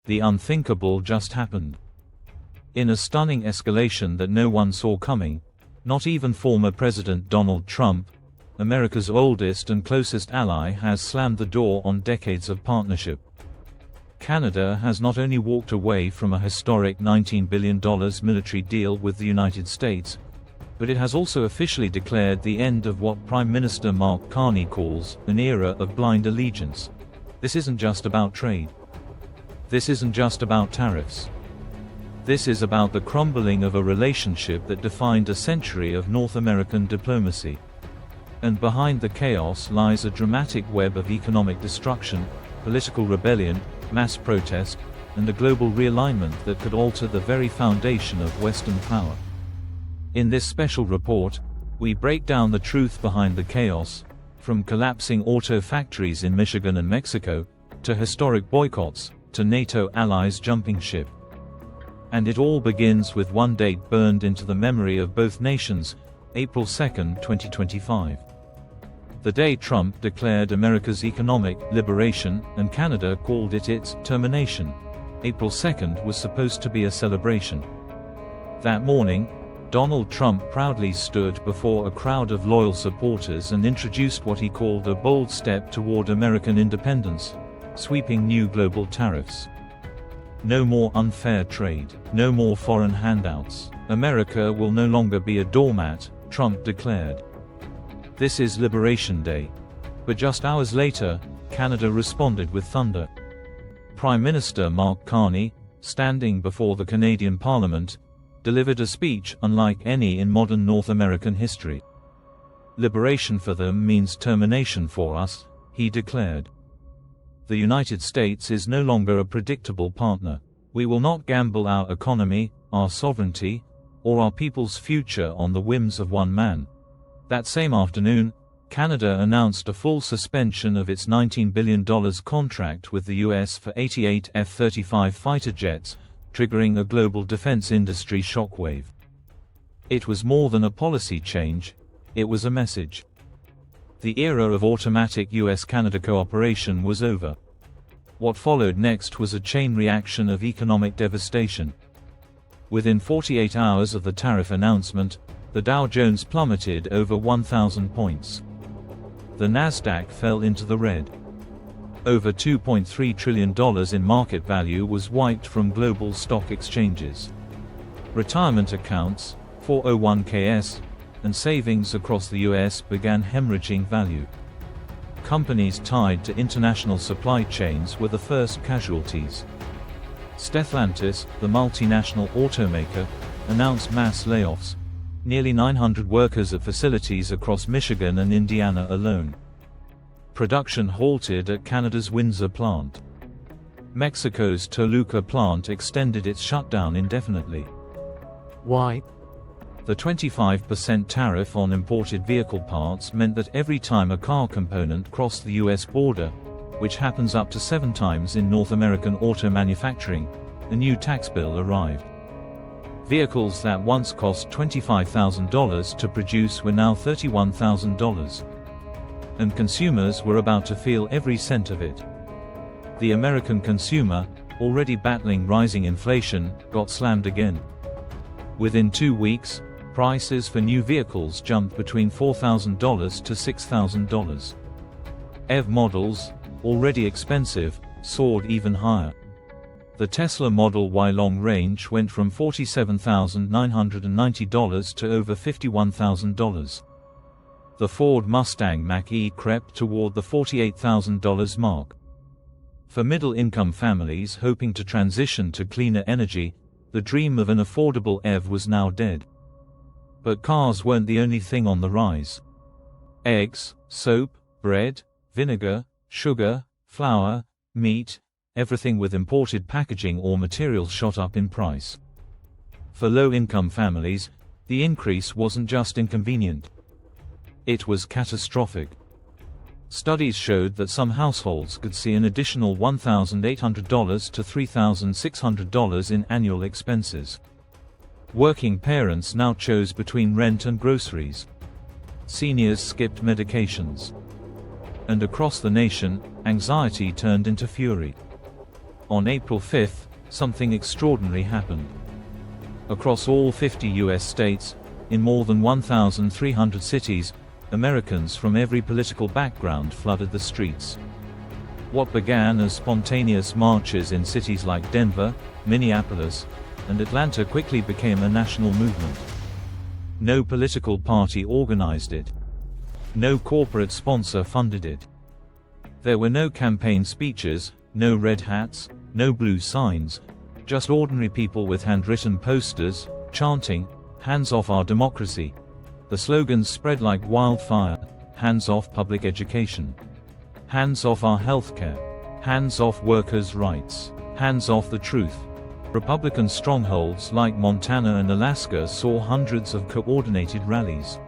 The unthinkable just happened. In a stunning escalation that no one saw coming, not even former President Donald Trump, America's oldest and closest ally, has slammed the door on decades of partnership. Canada has not only walked away from a historic $19 billion military deal with the United States, but it has also officially declared the end of what Prime Minister Mark Carney calls an era of blind allegiance. This isn't just about trade. This isn't just about tariffs. This is about the crumbling of a relationship that defined a century of North American diplomacy. And behind the chaos lies a dramatic web of economic destruction, political rebellion, mass protest, and a global realignment that could alter the very foundation of Western power. In this special report, we break down the truth behind the chaos, from collapsing auto factories in Michigan and Mexico, to historic boycotts, to NATO allies jumping ship. And it all begins with one date burned into the memory of both nations: April 2, 2025. The day Trump declared America's economic liberation, and Canada called it its termination. April 2nd was supposed to be a celebration. That morning, Donald Trump proudly stood before a crowd of loyal supporters and introduced what he called a bold step toward American independence: sweeping new global tariffs. No more unfair trade, no more foreign handouts. America will no longer be a doormat, Trump declared. This is Liberation Day. But just hours later, Canada responded with thunder. Prime Minister Mark Carney, standing before the Canadian Parliament, delivered a speech unlike any in modern North American history. Liberation for them means termination for us, he declared. The United States is no longer a predictable partner. We will not gamble our economy, our sovereignty, or our people's future on the whims of one man. That same afternoon, Canada announced a full suspension of its $19 billion contract with the US for 88 F-35 fighter jets, triggering a global defense industry shockwave. It was more than a policy change, it was a message. The era of automatic US-Canada cooperation was over. What followed next was a chain reaction of economic devastation. Within 48 hours of the tariff announcement, the Dow Jones plummeted over 1,000 points. The Nasdaq fell into the red. Over $2.3 trillion in market value was wiped from global stock exchanges. Retirement accounts, 401ks, and savings across the US began hemorrhaging value. Companies tied to international supply chains were the first casualties. Stellantis, the multinational automaker, announced mass layoffs. Nearly 900 workers at facilities across Michigan and Indiana alone. Production halted at Canada's Windsor plant. Mexico's Toluca plant extended its shutdown indefinitely. Why? The 25% tariff on imported vehicle parts meant that every time a car component crossed the US border, which happens up to 7 times in North American auto manufacturing, a new tax bill arrived. Vehicles that once cost $25,000 to produce were now $31,000. And consumers were about to feel every cent of it. The American consumer, already battling rising inflation, got slammed again. Within 2 weeks, prices for new vehicles jumped between $4,000 to $6,000. EV models, already expensive, soared even higher. The Tesla Model Y long range went from $47,990 to over $51,000. The Ford Mustang Mach-E crept toward the $48,000 mark. For middle-income families hoping to transition to cleaner energy, the dream of an affordable EV was now dead. But cars weren't the only thing on the rise. Eggs, soap, bread, vinegar, sugar, flour, meat, everything with imported packaging or materials shot up in price. For low-income families, the increase wasn't just inconvenient. It was catastrophic. Studies showed that some households could see an additional $1,800 to $3,600 in annual expenses. Working parents now chose between rent and groceries. Seniors skipped medications. And across the nation, anxiety turned into fury. On April 5, something extraordinary happened. Across all 50 US states, in more than 1,300 cities, Americans from every political background flooded the streets. What began as spontaneous marches in cities like Denver, Minneapolis, and Atlanta quickly became a national movement. No political party organized it. No corporate sponsor funded it. There were no campaign speeches, no red hats, no blue signs, just ordinary people with handwritten posters, chanting, "Hands off our democracy." The slogans spread like wildfire: hands off public education, hands off our healthcare, hands off workers' rights, hands off the truth. Republican strongholds like Montana and Alaska saw hundreds of coordinated rallies.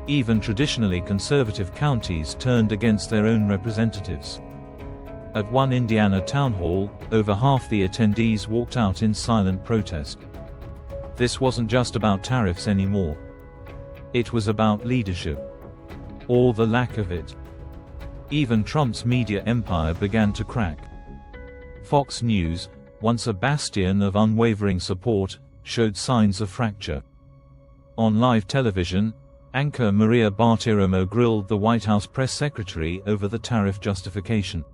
Even traditionally conservative counties turned against their own representatives. At one Indiana town hall, over half the attendees walked out in silent protest. This wasn't just about tariffs anymore. It was about leadership. Or the lack of it. Even Trump's media empire began to crack. Fox News, once a bastion of unwavering support, showed signs of fracture. On live television, anchor Maria Bartiromo grilled the White House press secretary over the tariff justification.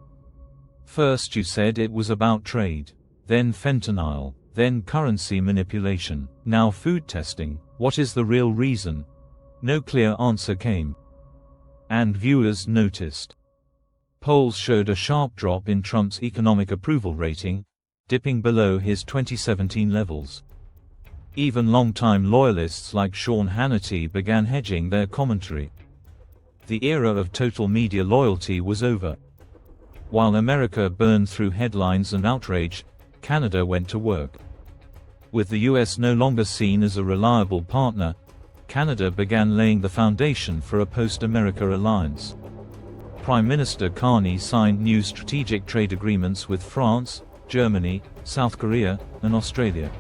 First you said it was about trade, then fentanyl, then currency manipulation, now food testing. What is the real reason? No clear answer came. And viewers noticed. Polls showed a sharp drop in Trump's economic approval rating, dipping below his 2017 levels. Even longtime loyalists like Sean Hannity began hedging their commentary. The era of total media loyalty was over. While America burned through headlines and outrage, Canada went to work. With the US no longer seen as a reliable partner, Canada began laying the foundation for a post-America alliance. Prime Minister Carney signed new strategic trade agreements with France, Germany, South Korea, and Australia.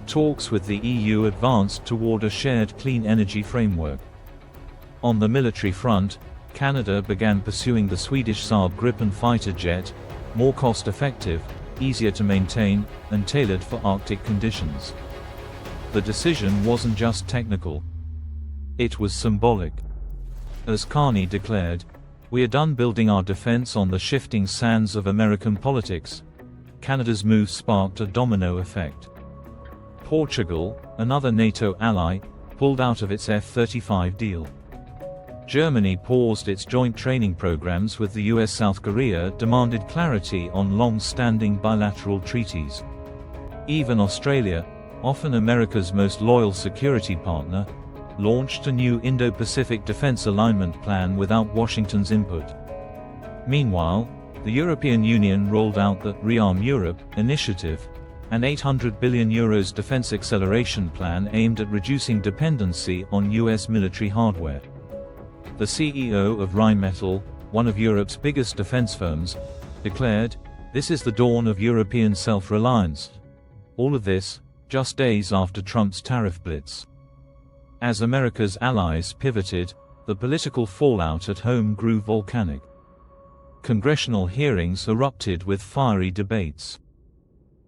Talks with the EU advanced toward a shared clean energy framework. On the military front, Canada began pursuing the Swedish Saab Gripen fighter jet, more cost-effective, easier to maintain, and tailored for Arctic conditions. The decision wasn't just technical. It was symbolic. As Carney declared, "We are done building our defense on the shifting sands of American politics." Canada's move sparked a domino effect. Portugal, another NATO ally, pulled out of its F-35 deal. Germany paused its joint training programs with the US. South Korea demanded clarity on long-standing bilateral treaties. Even Australia, often America's most loyal security partner, launched a new Indo-Pacific defense alignment plan without Washington's input. Meanwhile, the European Union rolled out the Rearm Europe initiative, an €800 billion defense acceleration plan aimed at reducing dependency on US military hardware. The CEO of Rheinmetall, one of Europe's biggest defense firms, declared, "This is the dawn of European self-reliance." All of this, just days after Trump's tariff blitz. As America's allies pivoted, the political fallout at home grew volcanic. Congressional hearings erupted with fiery debates.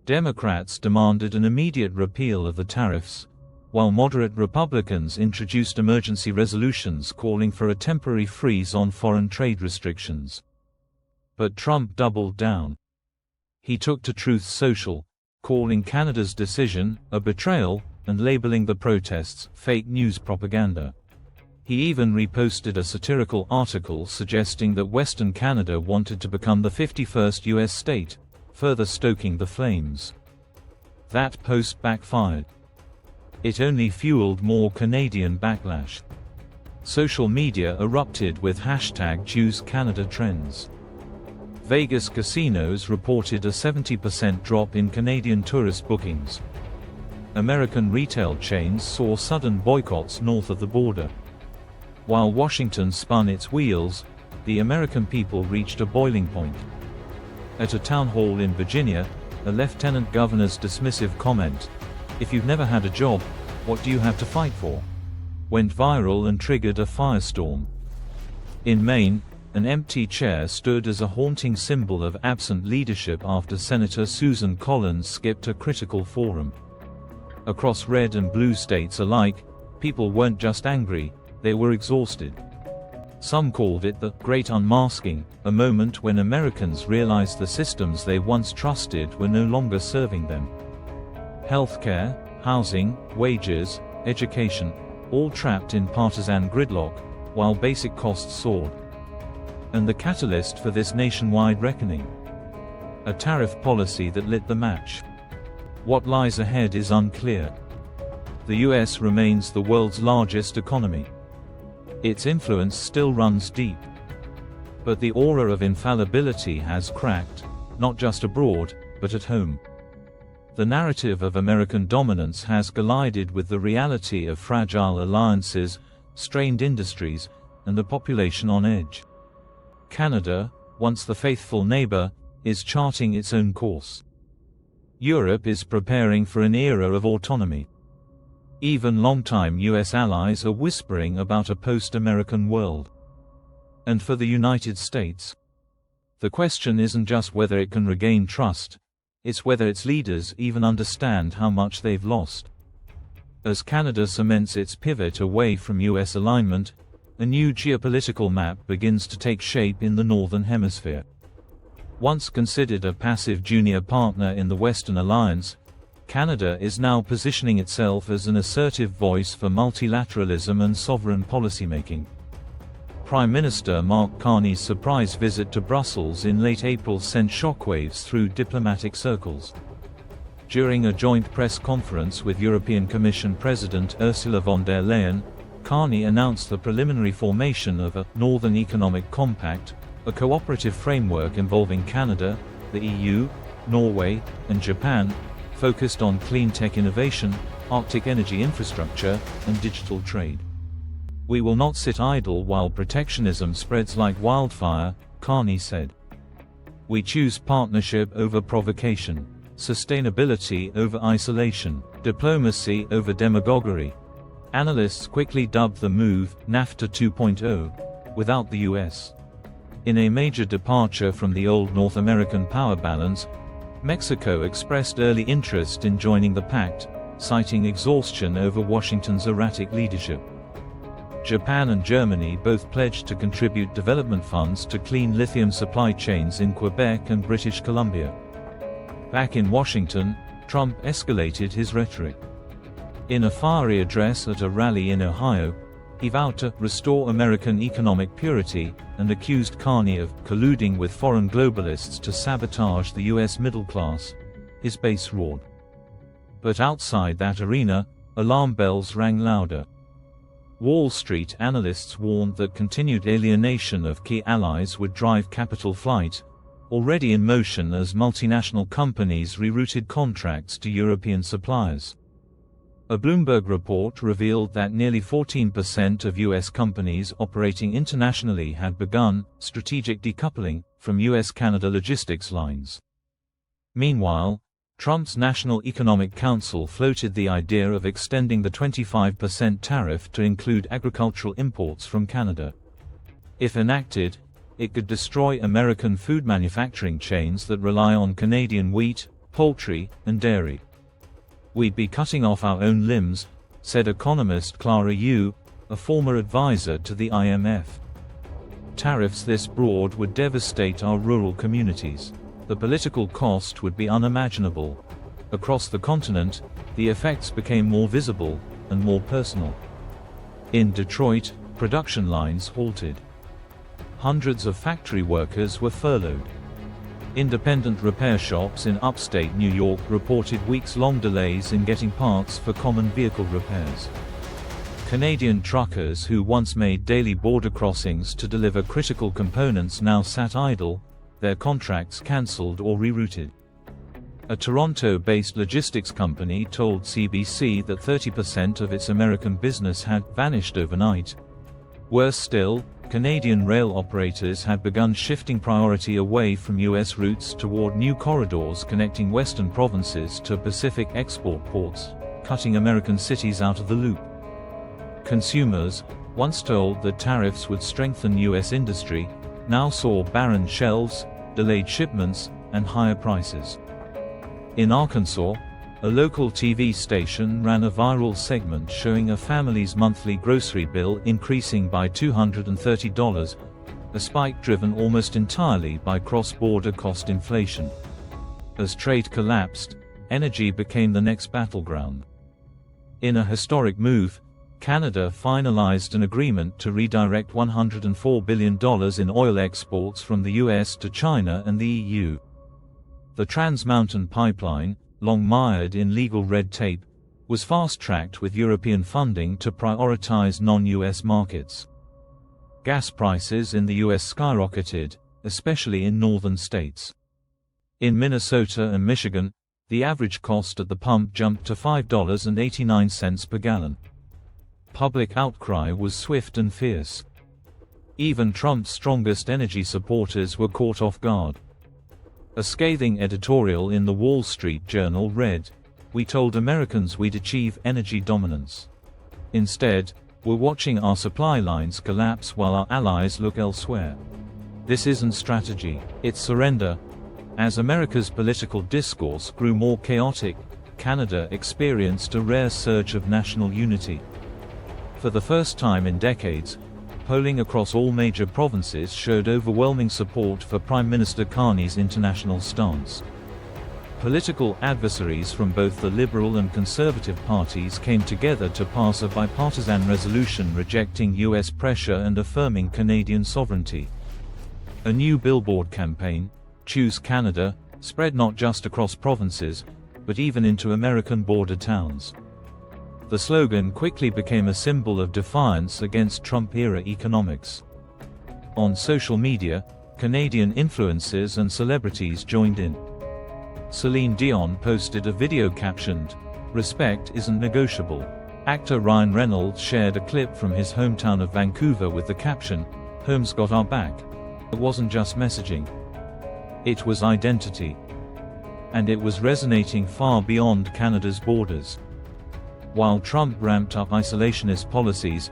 Democrats demanded an immediate repeal of the tariffs, while moderate Republicans introduced emergency resolutions calling for a temporary freeze on foreign trade restrictions. But Trump doubled down. He took to Truth Social, calling Canada's decision a betrayal, and labeling the protests fake news propaganda. He even reposted a satirical article suggesting that Western Canada wanted to become the 51st US state, further stoking the flames. That post backfired. It only fueled more Canadian backlash. Social media erupted with #ChooseCanada trends. Vegas casinos reported a 70% drop in Canadian tourist bookings. American retail chains saw sudden boycotts north of the border. While Washington spun its wheels, the American people reached a boiling point. At a town hall in Virginia, a lieutenant governor's dismissive comment, "If you've never had a job, what do you have to fight for?" went viral and triggered a firestorm. In Maine, An empty chair stood as a haunting symbol of absent leadership after Senator Susan Collins skipped a critical forum. Across red and blue states alike, people weren't just angry, they were exhausted. Some called it the Great Unmasking, a moment when Americans realized the systems they once trusted were no longer serving them. Healthcare, housing, wages, education, all trapped in partisan gridlock, while basic costs soared. And the catalyst for this nationwide reckoning? A tariff policy that lit the match. What lies ahead is unclear. The US remains the world's largest economy. Its influence still runs deep. But the aura of infallibility has cracked, not just abroad, but at home. The narrative of American dominance has collided with the reality of fragile alliances, strained industries, and the population on edge. Canada, once the faithful neighbor, is charting its own course. Europe is preparing for an era of autonomy. Even longtime US allies are whispering about a post-American world. And for the United States, the question isn't just whether it can regain trust, it's whether its leaders even understand how much they've lost. As Canada cements its pivot away from US alignment, a new geopolitical map begins to take shape in the Northern Hemisphere. Once considered a passive junior partner in the Western Alliance, Canada is now positioning itself as an assertive voice for multilateralism and sovereign policymaking. Prime Minister Mark Carney's surprise visit to Brussels in late April sent shockwaves through diplomatic circles. During a joint press conference with European Commission President Ursula von der Leyen, Carney announced the preliminary formation of a Northern Economic Compact, a cooperative framework involving Canada, the EU, Norway, and Japan, focused on clean tech innovation, Arctic energy infrastructure, and digital trade. "We will not sit idle while protectionism spreads like wildfire," Carney said. "We choose partnership over provocation, sustainability over isolation, diplomacy over demagoguery." Analysts quickly dubbed the move NAFTA 2.0, without the US. In a major departure from the old North American power balance, Mexico expressed early interest in joining the pact, citing exhaustion over Washington's erratic leadership. Japan and Germany both pledged to contribute development funds to clean lithium supply chains in Quebec and British Columbia. Back in Washington, Trump escalated his rhetoric. In a fiery address at a rally in Ohio, he vowed to restore American economic purity, and accused Carney of colluding with foreign globalists to sabotage the US middle class. His base roared. But outside that arena, alarm bells rang louder. Wall Street analysts warned that continued alienation of key allies would drive capital flight, already in motion as multinational companies rerouted contracts to European suppliers. A Bloomberg report revealed that nearly 14% of US companies operating internationally had begun strategic decoupling from US-Canada logistics lines. Meanwhile, Trump's National Economic Council floated the idea of extending the 25% tariff to include agricultural imports from Canada. If enacted, it could destroy American food manufacturing chains that rely on Canadian wheat, poultry, and dairy. "We'd be cutting off our own limbs," said economist Clara Yu, a former advisor to the IMF. Tariffs this broad would devastate our rural communities. The political cost would be unimaginable. Across the continent, the effects became more visible and more personal. In Detroit, production lines halted. Hundreds of factory workers were furloughed. Independent repair shops in upstate New York reported weeks-long delays in getting parts for common vehicle repairs. Canadian truckers who once made daily border crossings to deliver critical components now sat idle, their contracts cancelled or rerouted. A Toronto-based logistics company told CBC that 30% of its American business had vanished overnight. Worse still, Canadian rail operators had begun shifting priority away from US routes toward new corridors connecting western provinces to Pacific export ports, cutting American cities out of the loop. Consumers, once told that tariffs would strengthen US industry, now saw barren shelves, delayed shipments, and higher prices. In Arkansas, a local TV station ran a viral segment showing a family's monthly grocery bill increasing by $230, a spike driven almost entirely by cross-border cost inflation. As trade collapsed, energy became the next battleground. In a historic move, Canada finalized an agreement to redirect $104 billion in oil exports from the US to China and the EU. The Trans Mountain Pipeline, long mired in legal red tape, was fast-tracked with European funding to prioritize non-US markets. Gas prices in the US skyrocketed, especially in northern states. In Minnesota and Michigan, the average cost at the pump jumped to $5.89 per gallon. Public outcry was swift and fierce. Even Trump's strongest energy supporters were caught off guard. A scathing editorial in the Wall Street Journal read, "We told Americans we'd achieve energy dominance. Instead, we're watching our supply lines collapse while our allies look elsewhere. This isn't strategy, it's surrender." As America's political discourse grew more chaotic, Canada experienced a rare surge of national unity. For the first time in decades, polling across all major provinces showed overwhelming support for Prime Minister Carney's international stance. Political adversaries from both the Liberal and Conservative parties came together to pass a bipartisan resolution rejecting US pressure and affirming Canadian sovereignty. A new billboard campaign, "Choose Canada," spread not just across provinces, but even into American border towns. The slogan quickly became a symbol of defiance against Trump-era economics. On social media, Canadian influencers and celebrities joined in. Celine Dion posted a video captioned, "Respect isn't negotiable." Actor Ryan Reynolds shared a clip from his hometown of Vancouver with the caption, "Home's got our back." It wasn't just messaging. It was identity. And it was resonating far beyond Canada's borders. While Trump ramped up isolationist policies,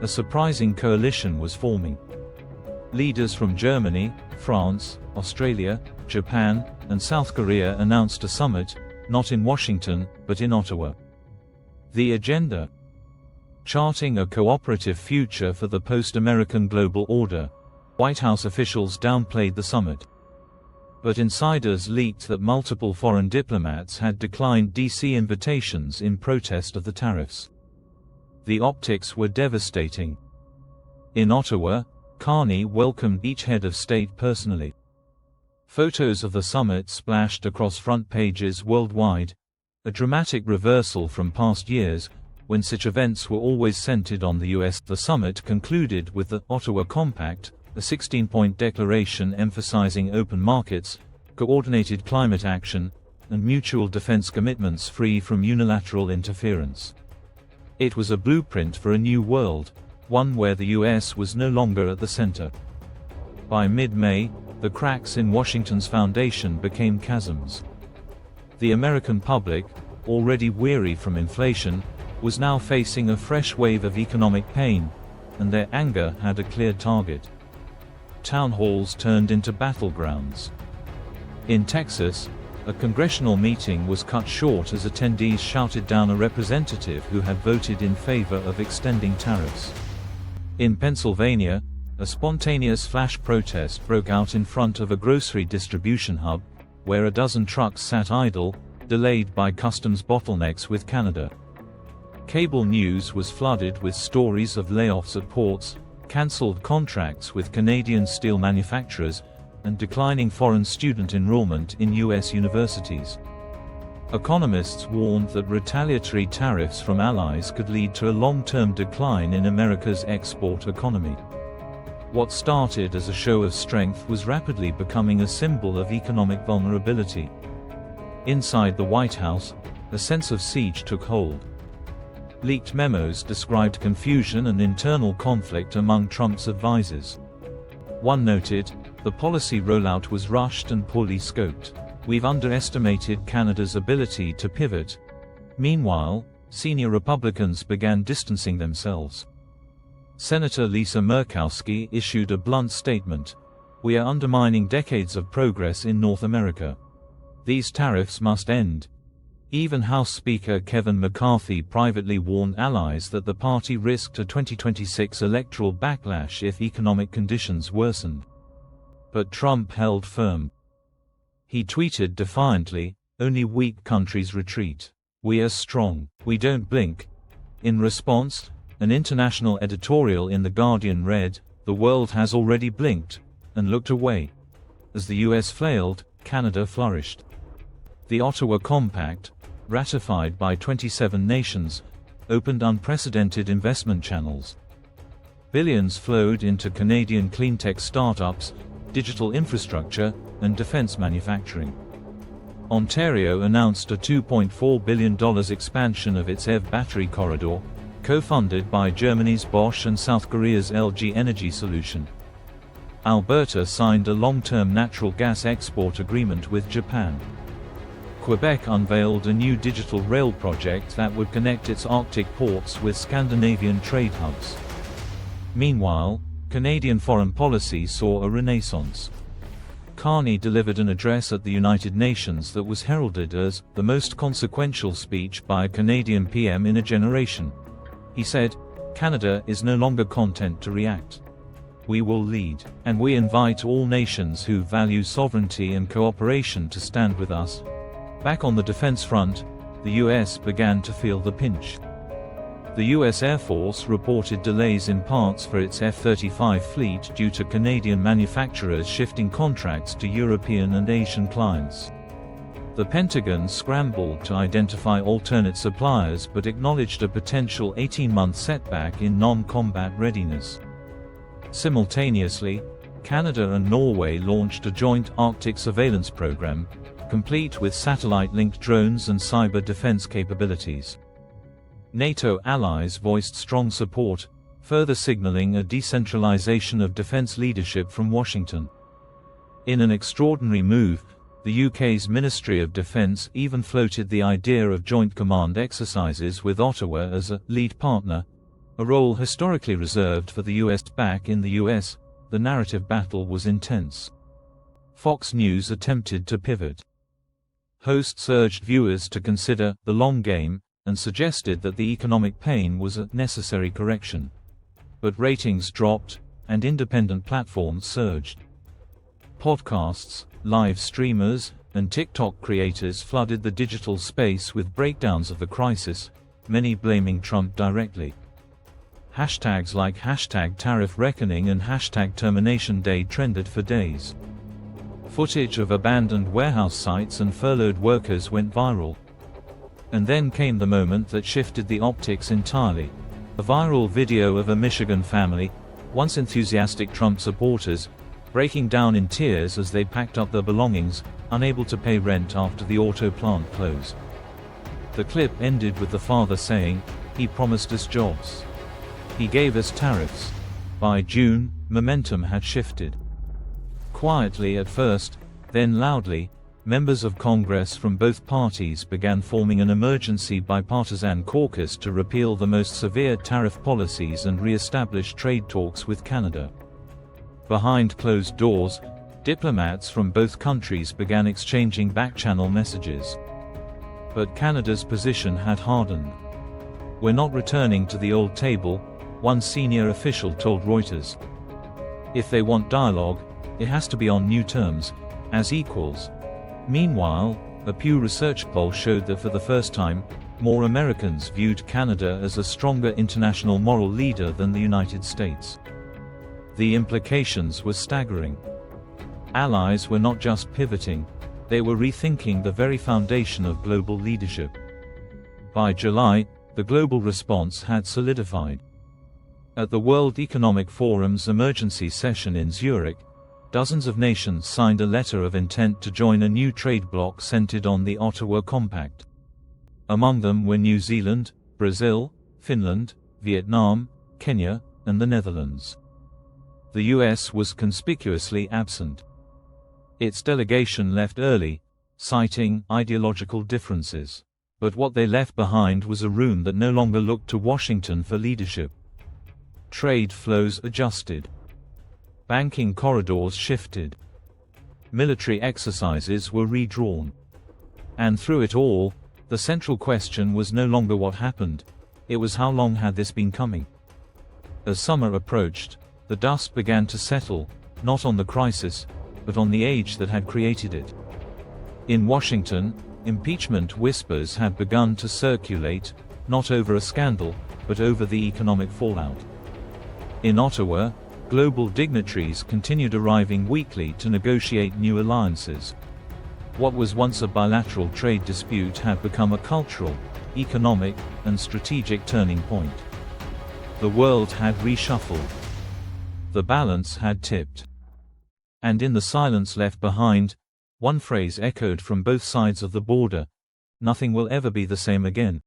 a surprising coalition was forming. Leaders from Germany, France, Australia, Japan, and South Korea announced a summit, not in Washington, but in Ottawa. The agenda? Charting a cooperative future for the post-American global order. White House officials downplayed the summit. But insiders leaked that multiple foreign diplomats had declined DC invitations in protest of the tariffs. The optics were devastating. In Ottawa, Carney welcomed each head of state personally. Photos of the summit splashed across front pages worldwide, a dramatic reversal from past years, when such events were always centered on the US. The summit concluded with the Ottawa Compact, a 16-point declaration emphasizing open markets, coordinated climate action, and mutual defense commitments free from unilateral interference. It was a blueprint for a new world, one where the US was no longer at the center. By mid-May, the cracks in Washington's foundation became chasms. The American public, already weary from inflation, was now facing a fresh wave of economic pain, and their anger had a clear target. Town halls turned into battlegrounds. In Texas, a congressional meeting was cut short as attendees shouted down a representative who had voted in favor of extending tariffs. In Pennsylvania, a spontaneous flash protest broke out in front of a grocery distribution hub, where a dozen trucks sat idle, delayed by customs bottlenecks with Canada. Cable news was flooded with stories of layoffs at ports, cancelled contracts with Canadian steel manufacturers, and declining foreign student enrollment in US universities. Economists warned that retaliatory tariffs from allies could lead to a long-term decline in America's export economy. What started as a show of strength was rapidly becoming a symbol of economic vulnerability. Inside the White House, a sense of siege took hold. Leaked memos described confusion and internal conflict among Trump's advisors. One noted, "The policy rollout was rushed and poorly scoped. We've underestimated Canada's ability to pivot." Meanwhile, senior Republicans began distancing themselves. Senator Lisa Murkowski issued a blunt statement, We are undermining decades of progress in North America. These tariffs must end. Even House Speaker Kevin McCarthy privately warned allies that the party risked a 2026 electoral backlash if economic conditions worsened. But Trump held firm. He tweeted defiantly, "Only weak countries retreat. We are strong. We don't blink." In response, an international editorial in The Guardian read, "The world has already blinked and looked away." As the US flailed, Canada flourished. The Ottawa Compact, ratified by 27 nations, opened unprecedented investment channels. Billions flowed into Canadian cleantech startups, digital infrastructure, and defense manufacturing. Ontario announced a $2.4 billion expansion of its EV battery corridor, co-funded by Germany's Bosch and South Korea's LG Energy Solution. Alberta signed a long-term natural gas export agreement with Japan. Quebec unveiled a new digital rail project that would connect its Arctic ports with Scandinavian trade hubs. Meanwhile, Canadian foreign policy saw a renaissance. Carney delivered an address at the United Nations that was heralded as the most consequential speech by a Canadian PM in a generation. He said, "Canada is no longer content to react. We will lead, and we invite all nations who value sovereignty and cooperation to stand with us." Back on the defense front, the US began to feel the pinch. The US Air Force reported delays in parts for its F-35 fleet due to Canadian manufacturers shifting contracts to European and Asian clients. The Pentagon scrambled to identify alternate suppliers but acknowledged a potential 18-month setback in non-combat readiness. Simultaneously, Canada and Norway launched a joint Arctic surveillance program, complete with satellite-linked drones and cyber defense capabilities. NATO allies voiced strong support, further signaling a decentralization of defense leadership from Washington. In an extraordinary move, the UK's Ministry of Defence even floated the idea of joint command exercises with Ottawa as a lead partner, a role historically reserved for the US. Back in the US, the narrative battle was intense. Fox News attempted to pivot. Hosts urged viewers to consider the long game and suggested that the economic pain was a necessary correction. But ratings dropped, and independent platforms surged. Podcasts, live streamers, and TikTok creators flooded the digital space with breakdowns of the crisis, many blaming Trump directly. Hashtags like #TariffReckoning and #TerminationDay trended for days. Footage of abandoned warehouse sites and furloughed workers went viral. And then came the moment that shifted the optics entirely. A viral video of a Michigan family, once enthusiastic Trump supporters, breaking down in tears as they packed up their belongings, unable to pay rent after the auto plant closed. The clip ended with the father saying, "He promised us jobs. He gave us tariffs." By June, momentum had shifted. Quietly at first, then loudly, members of Congress from both parties began forming an emergency bipartisan caucus to repeal the most severe tariff policies and re-establish trade talks with Canada. Behind closed doors, diplomats from both countries began exchanging back-channel messages. But Canada's position had hardened. "We're not returning to the old table," one senior official told Reuters. "If they want dialogue, it has to be on new terms, as equals." Meanwhile, a Pew Research poll showed that for the first time, more Americans viewed Canada as a stronger international moral leader than the United States. The implications were staggering. Allies were not just pivoting, they were rethinking the very foundation of global leadership. By July, the global response had solidified. At the World Economic Forum's emergency session in Zurich, dozens of nations signed a letter of intent to join a new trade bloc centered on the Ottawa Compact. Among them were New Zealand, Brazil, Finland, Vietnam, Kenya, and the Netherlands. The US was conspicuously absent. Its delegation left early, citing ideological differences. But what they left behind was a room that no longer looked to Washington for leadership. Trade flows adjusted. Banking corridors shifted. Military exercises were redrawn. And through it all, the central question was no longer what happened, it was how long had this been coming. As summer approached, the dust began to settle, not on the crisis, but on the age that had created it. In Washington, impeachment whispers had begun to circulate, not over a scandal, but over the economic fallout. In Ottawa, global dignitaries continued arriving weekly to negotiate new alliances. What was once a bilateral trade dispute had become a cultural, economic, and strategic turning point. The world had reshuffled. The balance had tipped. And in the silence left behind, one phrase echoed from both sides of the border: nothing will ever be the same again.